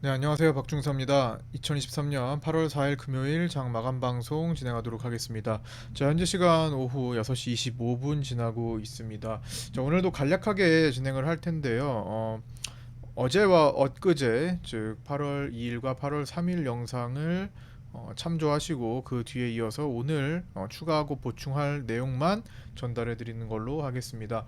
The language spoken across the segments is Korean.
네, 안녕하세요. 박중서입니다. 2023년 8월 4일 금요일 장 마감 방송 진행하도록 하겠습니다. 자, 현재 시간 오후 6시 25분 지나고 있습니다. 자, 오늘도 간략하게 진행을 할 텐데요. 어제와 엊그제, 즉 8월 2일과 8월 3일 영상을 참조하시고 그 뒤에 이어서 오늘 추가하고 보충할 내용만 전달해 드리는 걸로 하겠습니다.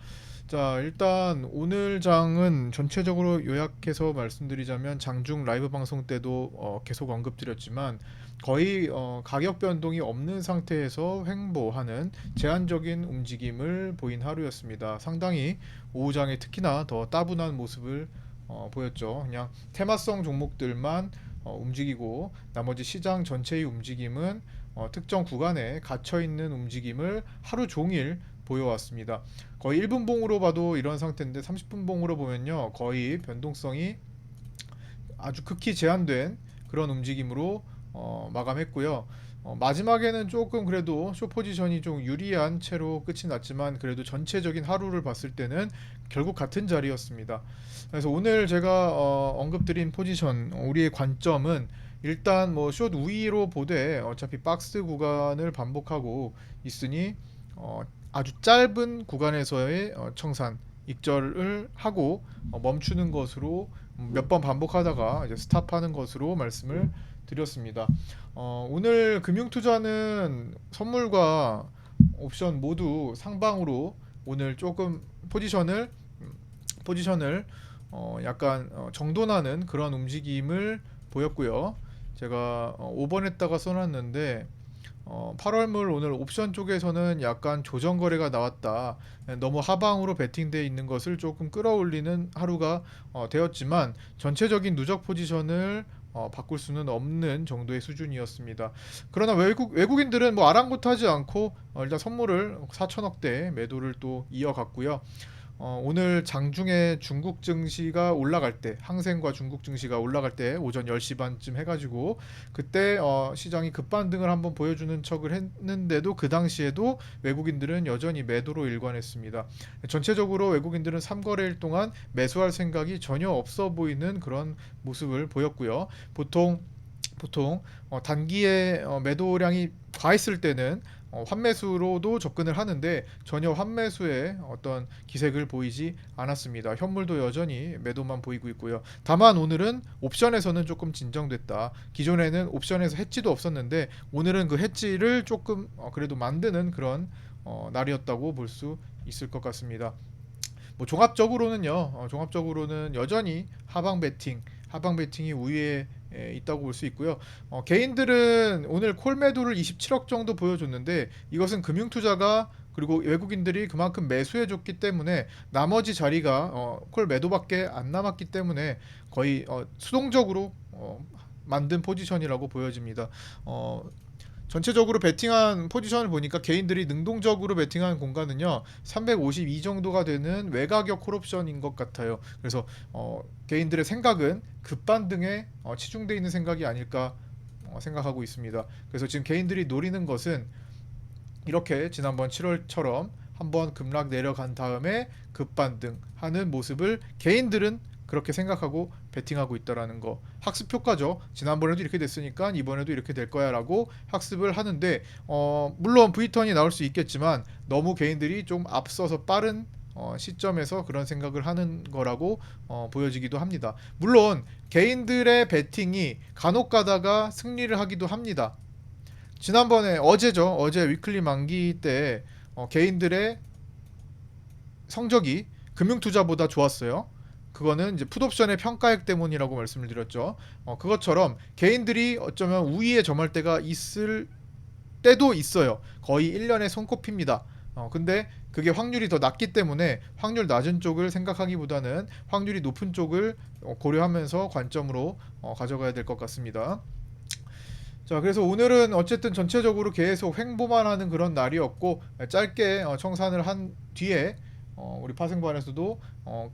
자, 일단 오늘 장은 전체적으로 요약해서 말씀드리자면 장중 라이브 방송 때도 계속 언급드렸지만 거의 가격 변동이 없는 상태에서 횡보하는 제한적인 움직임을 보인 하루였습니다. 상당히 오후장에 특히나 더 따분한 모습을 보였죠. 그냥 테마성 종목들만 움직이고 나머지 시장 전체의 움직임은 특정 구간에 갇혀 있는 움직임을 하루 종일 보여왔습니다. 거의 1분 봉으로 봐도 이런 상태인데 30분 봉으로 보면요. 거의 변동성이 아주 극히 제한된 그런 움직임으로 마감했고요. 마지막에는 조금 그래도 숏 포지션이 좀 유리한 채로 끝이 났지만 그래도 전체적인 하루를 봤을 때는 결국 같은 자리였습니다. 그래서 오늘 제가 언급드린 포지션 우리의 관점은 일단 뭐 숏 우위로 보되 어차피 박스 구간을 반복하고 있으니 아주 짧은 구간에서의 청산 익절을 하고 멈추는 것으로 몇 번 반복하다가 이제 스탑하는 것으로 말씀을 드렸습니다. 오늘 금융투자는 선물과 옵션 모두 상방으로 오늘 조금 포지션을 약간 정돈하는 그런 움직임을 보였고요. 제가 5번에다가 써놨는데 8월물 오늘 옵션 쪽에서는 약간 조정 거래가 나왔다. 너무 하방으로 베팅되어 있는 것을 조금 끌어올리는 하루가 되었지만 전체적인 누적 포지션을 바꿀 수는 없는 정도의 수준이었습니다. 그러나 외국인들은 뭐 아랑곳하지 않고 일단 선물을 4천억대 매도를 또 이어갔고요. 오늘 장중에 중국 증시가 올라갈 때 항생과 중국 증시가 올라갈 때 오전 10시 반쯤 해가지고 그때 시장이 급반등을 한번 보여주는 척을 했는데도 그 당시에도 외국인들은 여전히 매도로 일관했습니다. 전체적으로 외국인들은 3거래일 동안 매수할 생각이 전혀 없어 보이는 그런 모습을 보였고요. 보통 단기에 매도량이 과했을 때는 환매수로도 접근을 하는데 전혀 환매수의 어떤 기색을 보이지 않았습니다. 현물도 여전히 매도만 보이고 있고요. 다만 오늘은 옵션에서는 조금 진정됐다. 기존에는 옵션에서 해지도 없었는데 오늘은 그 해지를 조금 그래도 만드는 그런 날이었다고 볼 수 있을 것 같습니다. 뭐 종합적으로는 여전히 하방 베팅이 우위에 있다고 볼 수 있고요. 개인들은 오늘 콜 매도를 27억 정도 보여줬는데 이것은 금융투자가 그리고 외국인들이 그만큼 매수해줬기 때문에 나머지 자리가 콜 매도밖에 안 남았기 때문에 거의 수동적으로 만든 포지션이라고 보여집니다. 어, 전체적으로 베팅한 포지션을 보니까 개인들이 능동적으로 베팅한 공간은요 352 정도가 되는 외가격 콜옵션인 것 같아요. 그래서 개인들의 생각은 급반등에 치중돼 있는 생각이 아닐까 생각하고 있습니다. 그래서 지금 개인들이 노리는 것은 이렇게 지난번 7월처럼 한번 급락 내려간 다음에 급반등하는 모습을 개인들은 그렇게 생각하고 베팅하고 있다라는 거. 학습 효과죠. 지난번에도 이렇게 됐으니까 이번에도 이렇게 될 거야라고 학습을 하는데 물론 V턴이 나올 수 있겠지만 너무 개인들이 좀 앞서서 빠른 시점에서 그런 생각을 하는 거라고 보여지기도 합니다. 물론 개인들의 베팅이 간혹 가다가 승리를 하기도 합니다. 지난번에 어제 위클리 만기 때 개인들의 성적이 금융투자보다 좋았어요. 그거는 이제 풋옵션의 평가액 때문이라고 말씀을 드렸죠. 그것처럼 개인들이 어쩌면 우위에 점할 때가 있을 때도 있어요. 거의 1년에 손꼽힙니다. 근데 그게 확률이 더 낮기 때문에 확률 낮은 쪽을 생각하기보다는 확률이 높은 쪽을 고려하면서 관점으로 가져가야 될 것 같습니다. 자, 그래서 오늘은 어쨌든 전체적으로 계속 횡보만 하는 그런 날이었고 짧게 청산을 한 뒤에 우리 파생반에서도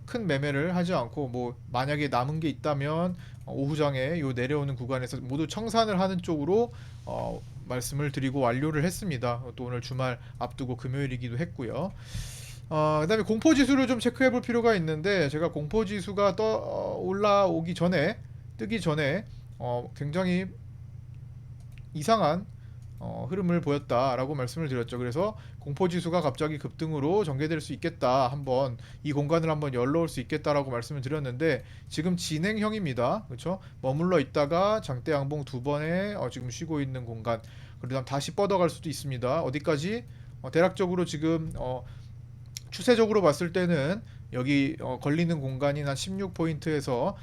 큰 매매를 하지 않고 뭐 만약에 남은 게 있다면 오후장에 요 내려오는 구간에서 모두 청산을 하는 쪽으로 말씀을 드리고 완료를 했습니다. 또 오늘 주말 앞두고 금요일이기도 했고요. 그다음에 공포 지수를 좀 체크해 볼 필요가 있는데 제가 공포 지수가 올라오기 전에 뜨기 전에 굉장히 이상한 흐름을 보였다라고 말씀을 드렸죠. 그래서 공포지수가 갑자기 급등으로 전개될 수 있겠다. 한번 이 공간을 한번 열러올 수 있겠다라고 말씀을 드렸는데 지금 진행형입니다. 그렇죠? 머물러 있다가 장대 양봉 두 번에 지금 쉬고 있는 공간. 그다음 다시 뻗어갈 수도 있습니다. 어디까지? 대략적으로 지금 추세적으로 봤을 때는 여기 걸리는 공간이 한 16포인트에서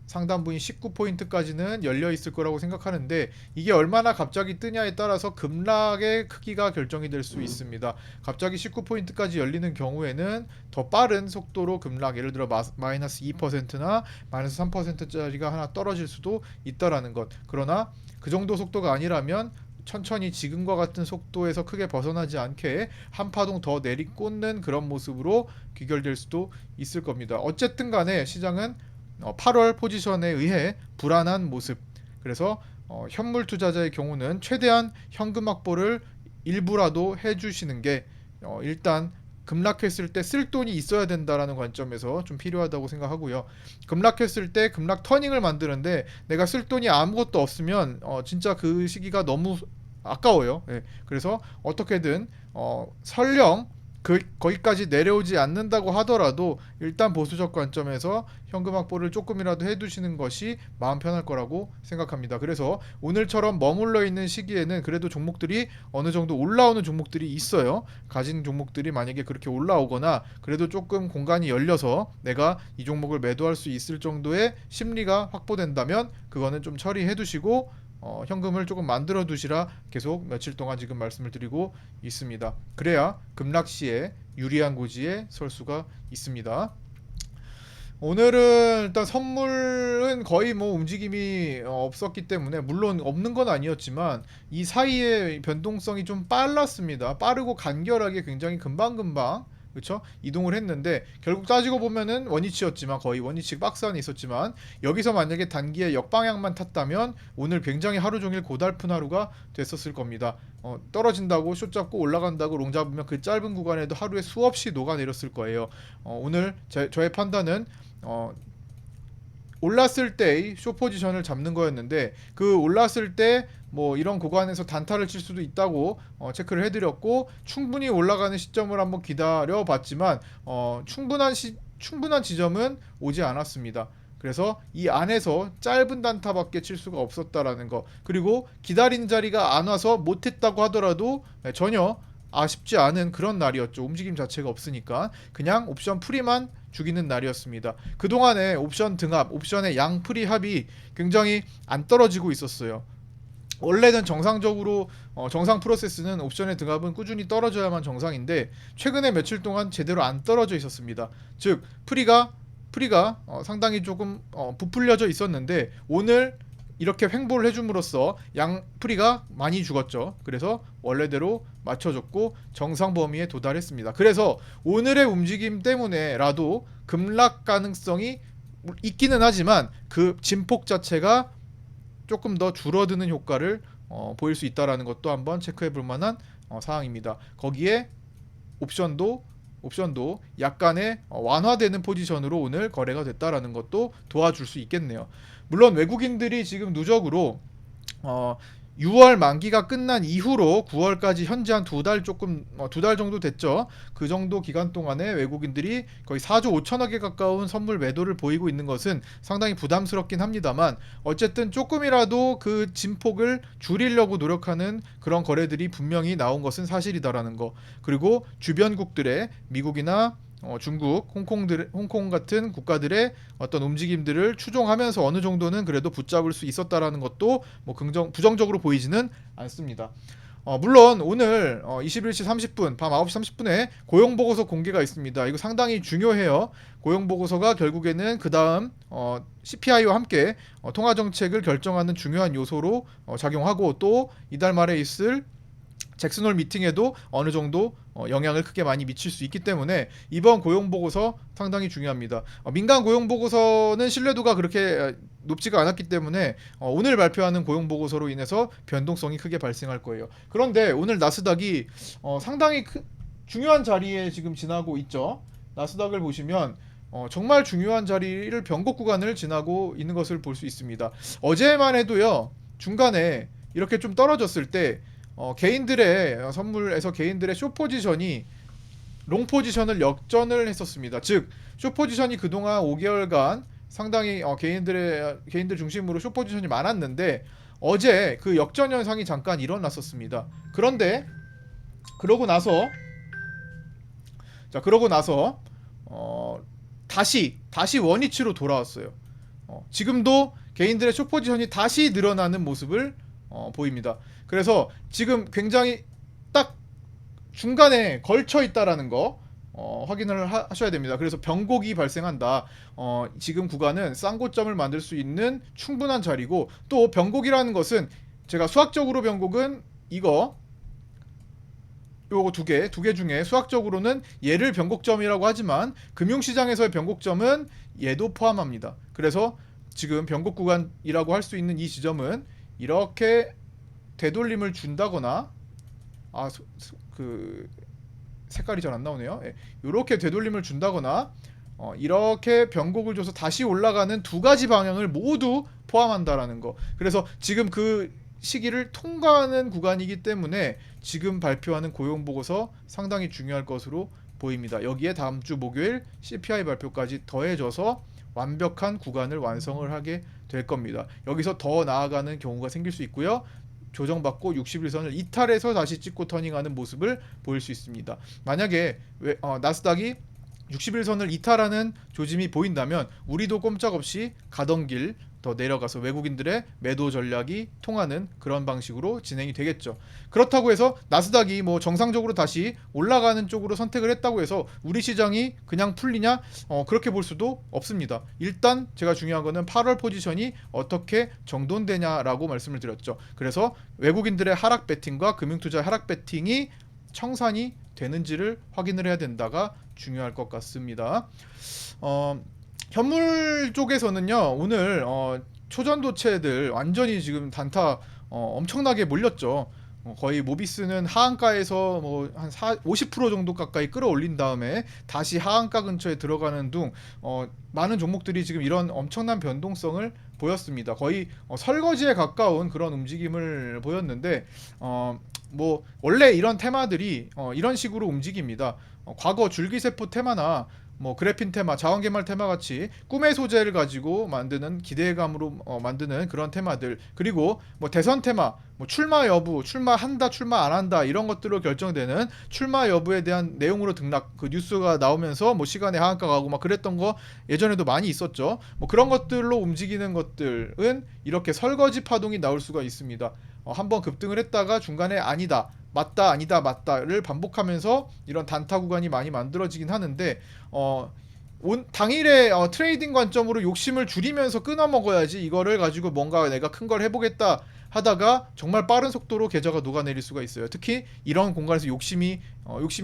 상단부인 19포인트까지는 열려 있을 거라고 생각하는데 이게 얼마나 갑자기 뜨냐에 따라서 급락의 크기가 결정이 될 수 있습니다. 갑자기 19포인트까지 열리는 경우에는 더 빠른 속도로 급락, 예를 들어 마이너스 2%나 마이너스 3%짜리가 하나 떨어질 수도 있다라는 것. 그러나 그 정도 속도가 아니라면 천천히 지금과 같은 속도에서 크게 벗어나지 않게 한 파동 더 내리꽂는 그런 모습으로 귀결될 수도 있을 겁니다. 어쨌든 간에 시장은 8월 포지션에 의해 불안한 모습. 그래서 현물 투자자의 경우는 최대한 현금 확보를 일부라도 해주시는 게 일단 급락했을 때 쓸 돈이 있어야 된다라는 관점에서 좀 필요하다고 생각하고요. 급락했을 때 급락 터닝을 만드는데 내가 쓸 돈이 아무것도 없으면 진짜 그 시기가 너무 아까워요. 예. 그래서 어떻게든 설령 거기까지 내려오지 않는다고 하더라도 일단 보수적 관점에서 현금 확보를 조금이라도 해두시는 것이 마음 편할 거라고 생각합니다. 그래서 오늘처럼 머물러 있는 시기에는 그래도 종목들이 어느 정도 올라오는 종목들이 있어요. 가진 종목들이 만약에 그렇게 올라오거나 그래도 조금 공간이 열려서 내가 이 종목을 매도할 수 있을 정도의 심리가 확보된다면 그거는 좀 처리해 두시고 현금을 조금 만들어 두시라 계속 며칠 동안 지금 말씀을 드리고 있습니다. 그래야 급락 시에 유리한 고지에 설 수가 있습니다. 오늘은 일단 선물은 거의 뭐 움직임이 없었기 때문에 물론 없는 건 아니었지만 이 사이에 변동성이 좀 빨랐습니다. 빠르고 간결하게 굉장히 금방금방 그렇죠? 이동을 했는데 결국 따지고 보면은 원위치였지만 거의 원위치 박스 안에 있었지만 여기서 만약에 단기에 역방향만 탔다면 오늘 굉장히 하루 종일 고달픈 하루가 됐었을 겁니다. 떨어진다고 숏 잡고 올라간다고 롱 잡으면 그 짧은 구간에도 하루에 수없이 녹아내렸을 거예요. 오늘 저의 판단은 올랐을 때의 숏 포지션을 잡는 거였는데 그 올랐을 때 뭐 이런 구간에서 단타를 칠 수도 있다고 체크를 해드렸고 충분히 올라가는 시점을 한번 기다려 봤지만 충분한 지점은 오지 않았습니다. 그래서 이 안에서 짧은 단타밖에 칠 수가 없었다라는 거 그리고 기다린 자리가 안 와서 못했다고 하더라도 전혀 아쉽지 않은 그런 날이었죠. 움직임 자체가 없으니까 그냥 옵션 풀이만 죽이는 날이었습니다. 그동안에 옵션 등합, 옵션의 양 풀이 합이 굉장히 안 떨어지고 있었어요. 원래는 정상적으로 정상 프로세스는 옵션의 등합은 꾸준히 떨어져야만 정상인데 최근에 며칠 동안 제대로 안 떨어져 있었습니다. 즉 프리가 상당히 조금 부풀려져 있었는데 오늘 이렇게 횡보를 해줌으로써 양 프리가 많이 죽었죠. 그래서 원래대로 맞춰줬고 정상 범위에 도달했습니다. 그래서 오늘의 움직임 때문에라도 급락 가능성이 있기는 하지만 그 진폭 자체가 조금 더 줄어드는 효과를 보일 수 있다라는 것도 한번 체크해 볼 만한 사항입니다. 거기에 옵션도 약간의 완화되는 포지션으로 오늘 거래가 됐다라는 것도 도와줄 수 있겠네요. 물론 외국인들이 지금 누적으로 6월 만기가 끝난 이후로 9월까지 현재 한 두 달 조금 두 달 정도 됐죠. 그 정도 기간 동안에 외국인들이 거의 4조 5천억에 가까운 선물 매도를 보이고 있는 것은 상당히 부담스럽긴 합니다만 어쨌든 조금이라도 그 진폭을 줄이려고 노력하는 그런 거래들이 분명히 나온 것은 사실이다라는 거. 그리고 주변국들의 미국이나 중국, 홍콩 같은 국가들의 어떤 움직임들을 추종하면서 어느 정도는 그래도 붙잡을 수 있었다라는 것도 뭐 부정적으로 보이지는 않습니다. 물론 오늘 21시 30분, 밤 9시 30분에 고용보고서 공개가 있습니다. 이거 상당히 중요해요. 고용보고서가 결국에는 그 다음 CPI와 함께 통화정책을 결정하는 중요한 요소로 작용하고 또 이달 말에 있을 잭슨홀 미팅에도 어느 정도 영향을 크게 많이 미칠 수 있기 때문에 이번 고용보고서 상당히 중요합니다. 민간 고용보고서는 신뢰도가 그렇게 높지가 않았기 때문에 오늘 발표하는 고용보고서로 인해서 변동성이 크게 발생할 거예요. 그런데 오늘 나스닥이 상당히 중요한 자리에 지금 지나고 있죠. 나스닥을 보시면 정말 중요한 자리를 변곡 구간을 지나고 있는 것을 볼 수 있습니다. 어제만 해도요. 중간에 이렇게 좀 떨어졌을 때 개인들의 선물에서 개인들의 숏 포지션이 롱 포지션을 역전을 했었습니다. 즉, 숏 포지션이 그동안 5개월간 상당히 개인들 중심으로 숏 포지션이 많았는데 어제 그 역전 현상이 잠깐 일어났었습니다. 그런데 그러고 나서 그러고 나서 다시 원위치로 돌아왔어요. 지금도 개인들의 숏 포지션이 다시 늘어나는 모습을 보입니다. 그래서 지금 굉장히 딱 중간에 걸쳐 있다라는 거 확인을 하셔야 됩니다. 그래서 변곡이 발생한다. 지금 구간은 쌍고점을 만들 수 있는 충분한 자리고, 또 변곡이라는 것은 제가 수학적으로 변곡은 요거 두 개 중에 수학적으로는 얘를 변곡점이라고 하지만 금융시장에서의 변곡점은 얘도 포함합니다. 그래서 지금 변곡 구간이라고 할 수 있는 이 지점은 이렇게 되돌림을 준다거나, 그 색깔이 잘 안 나오네요. 예, 이렇게 되돌림을 준다거나 이렇게 변곡을 줘서 다시 올라가는 두 가지 방향을 모두 포함한다라는 거. 그래서 지금 그 시기를 통과하는 구간이기 때문에 지금 발표하는 고용보고서 상당히 중요할 것으로 보입니다. 여기에 다음 주 목요일 CPI 발표까지 더해져서 완벽한 구간을 완성을 하게 될 겁니다. 여기서 더 나아가는 경우가 생길 수 있고요. 조정받고 60일선을 이탈해서 다시 찍고 터닝하는 모습을 보일 수 있습니다. 만약에 나스닥이 60일선을 이탈하는 조짐이 보인다면 우리도 꼼짝없이 가던 길 더 내려가서 외국인들의 매도 전략이 통하는 그런 방식으로 진행이 되겠죠. 그렇다고 해서 나스닥이 뭐 정상적으로 다시 올라가는 쪽으로 선택을 했다고 해서 우리 시장이 그냥 풀리냐? 그렇게 볼 수도 없습니다. 일단 제가 중요한 거는 8월 포지션이 어떻게 정돈되냐라고 말씀을 드렸죠. 그래서 외국인들의 하락 배팅과 금융투자 하락 배팅이 청산이 되는지를 확인을 해야 된다가 중요할 것 같습니다. 현물 쪽에서는요, 오늘 초전도체들 완전히 지금 단타 엄청나게 몰렸죠. 거의 모비스는 하한가에서 뭐 한 50% 정도 가까이 끌어올린 다음에 다시 하한가 근처에 들어가는 등 많은 종목들이 지금 이런 엄청난 변동성을 보였습니다. 거의 설거지에 가까운 그런 움직임을 보였는데 뭐 원래 이런 테마들이 이런 식으로 움직입니다. 과거 줄기세포 테마나 뭐 그래핀 테마, 자원개발 테마 같이 꿈의 소재를 가지고 만드는 기대감으로 만드는 그런 테마들, 그리고 뭐 대선 테마, 뭐 출마 여부, 출마한다, 출마 안 한다 이런 것들로 결정되는 출마 여부에 대한 내용으로 등락 그 뉴스가 나오면서 뭐 시간에 하한가 가고 막 그랬던 거 예전에도 많이 있었죠. 뭐 그런 것들로 움직이는 것들은 이렇게 설거지 파동이 나올 수가 있습니다. 한번 급등을 했다가 중간에 아니다, 맞다, 아니다, 맞다를 반복하면서 이런 단타 구간이 많이 만들어지긴 하는데 당일에 트레이딩 관점으로 욕심을 줄이면서 끊어 먹어야지, 이거를 가지고 뭔가 내가 큰 걸 해보겠다 하다가 정말 빠른 속도로 계좌가 녹아내릴 수가 있어요. 특히 이런 공간에서 욕심이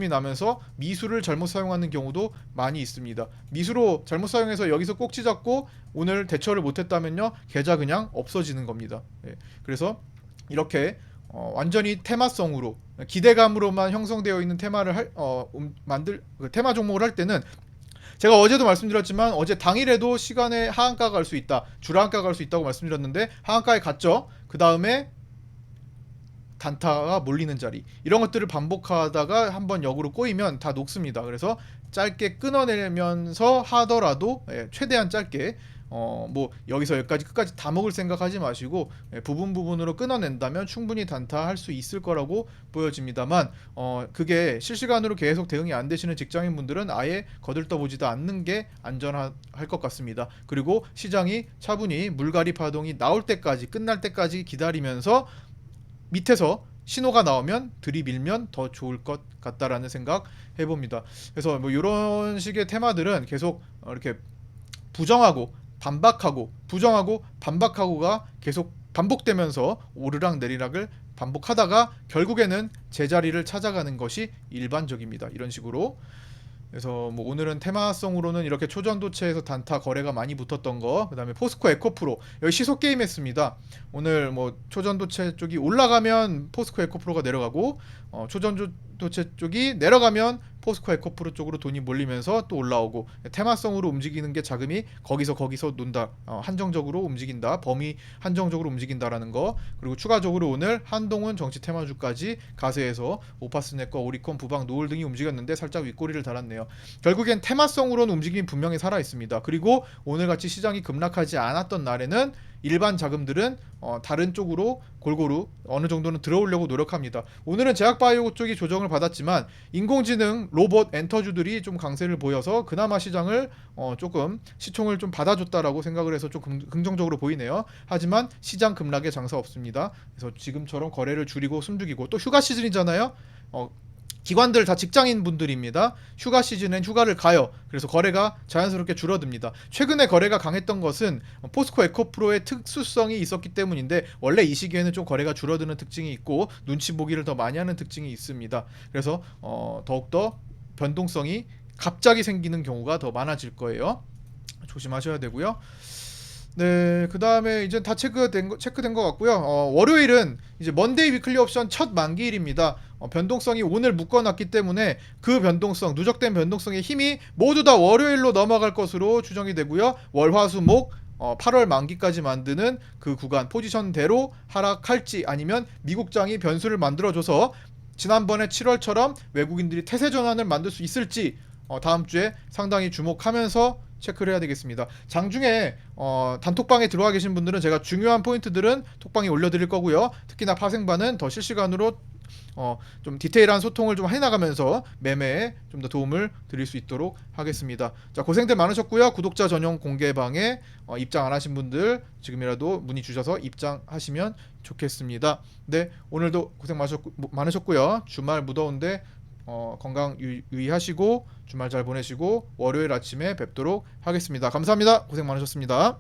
나면서 미수를 잘못 사용하는 경우도 많이 있습니다. 미수로 잘못 사용해서 여기서 꼭지 잡고 오늘 대처를 못했다면요, 계좌 그냥 없어지는 겁니다. 예, 그래서 이렇게 완전히 테마성으로 기대감으로만 형성되어 있는 테마를 테마 종목을 할 때는, 제가 어제도 말씀드렸지만 어제 당일에도 시간에 하한가가 갈 수 있다, 주라한가가 갈 수 있다고 말씀드렸는데 하한가에 갔죠. 그 다음에 단타가 몰리는 자리, 이런 것들을 반복하다가 한번 역으로 꼬이면 다 녹습니다. 그래서 짧게 끊어내면서 하더라도 최대한 짧게 뭐 여기서 여기까지 끝까지 다 먹을 생각하지 마시고 부분으로 끊어낸다면 충분히 단타할 수 있을 거라고 보여집니다만 그게 실시간으로 계속 대응이 안 되시는 직장인분들은 아예 거들떠보지도 않는 게 안전할 것 같습니다. 그리고 시장이 차분히 물갈이 파동이 나올 때까지, 끝날 때까지 기다리면서 밑에서 신호가 나오면 들이밀면 더 좋을 것 같다라는 생각 해봅니다. 그래서 뭐 이런 식의 테마들은 계속 이렇게 부정하고 반박하고가 계속 반복되면서 오르락 내리락을 반복하다가 결국에는 제자리를 찾아가는 것이 일반적입니다. 이런 식으로. 그래서 뭐 오늘은 테마성으로는 이렇게 초전도체에서 단타 거래가 많이 붙었던 거, 그 다음에 포스코 에코프로 여기 시속 게임 했습니다. 오늘 뭐 초전도체 쪽이 올라가면 포스코 에코프로가 내려가고 초전도체 쪽이 내려가면 포스코 에코프로 쪽으로 돈이 몰리면서 또 올라오고, 테마성으로 움직이는 게 자금이 거기서 논다, 한정적으로 움직인다, 범위 한정적으로 움직인다라는 거. 그리고 추가적으로 오늘 한동훈 정치 테마주까지 가세해서 오파스넷과 오리콘, 부방, 노을 등이 움직였는데 살짝 윗꼬리를 달았네요. 결국엔 테마성으로는 움직임이 분명히 살아 있습니다. 그리고 오늘같이 시장이 급락하지 않았던 날에는 일반 자금들은 다른 쪽으로 골고루 어느 정도는 들어오려고 노력합니다. 오늘은 제약바이오 쪽이 조정을 받았지만 인공지능, 로봇, 엔터주들이 좀 강세를 보여서 그나마 시장을 조금 시총을 좀 받아줬다라고 생각을 해서 좀 긍정적으로 보이네요. 하지만 시장 급락에 장사 없습니다. 그래서 지금처럼 거래를 줄이고 숨죽이고, 또 휴가 시즌이잖아요. 기관들 다 직장인 분들입니다. 휴가 시즌엔 휴가를 가요. 그래서 거래가 자연스럽게 줄어듭니다. 최근에 거래가 강했던 것은 포스코 에코프로의 특수성이 있었기 때문인데, 원래 이 시기에는 좀 거래가 줄어드는 특징이 있고 눈치 보기를 더 많이 하는 특징이 있습니다. 그래서 더욱더 변동성이 갑자기 생기는 경우가 더 많아질 거예요. 조심하셔야 되고요. 네, 그 다음에 이제 다 체크된 것 같고요. 월요일은 이제 먼데이 위클리 옵션 첫 만기일입니다. 변동성이 오늘 묶어놨기 때문에 그 변동성, 누적된 변동성의 힘이 모두 다 월요일로 넘어갈 것으로 추정이 되고요. 월, 화, 수, 목 8월 만기까지 만드는 그 구간 포지션대로 하락할지, 아니면 미국장이 변수를 만들어줘서 지난번에 7월처럼 외국인들이 태세 전환을 만들 수 있을지 다음 주에 상당히 주목하면서 체크를 해야 되겠습니다. 장중에 단톡방에 들어와 계신 분들은 제가 중요한 포인트들은 톡방에 올려드릴 거고요. 특히나 파생반은 더 실시간으로 좀 디테일한 소통을 좀 해나가면서 매매에 좀 더 도움을 드릴 수 있도록 하겠습니다. 자, 고생들 많으셨고요. 구독자 전용 공개방에 입장 안 하신 분들 지금이라도 문의 주셔서 입장하시면 좋겠습니다. 네, 오늘도 고생 많으셨고요. 주말 무더운데 건강 유의하시고 주말 잘 보내시고 월요일 아침에 뵙도록 하겠습니다. 감사합니다. 고생 많으셨습니다.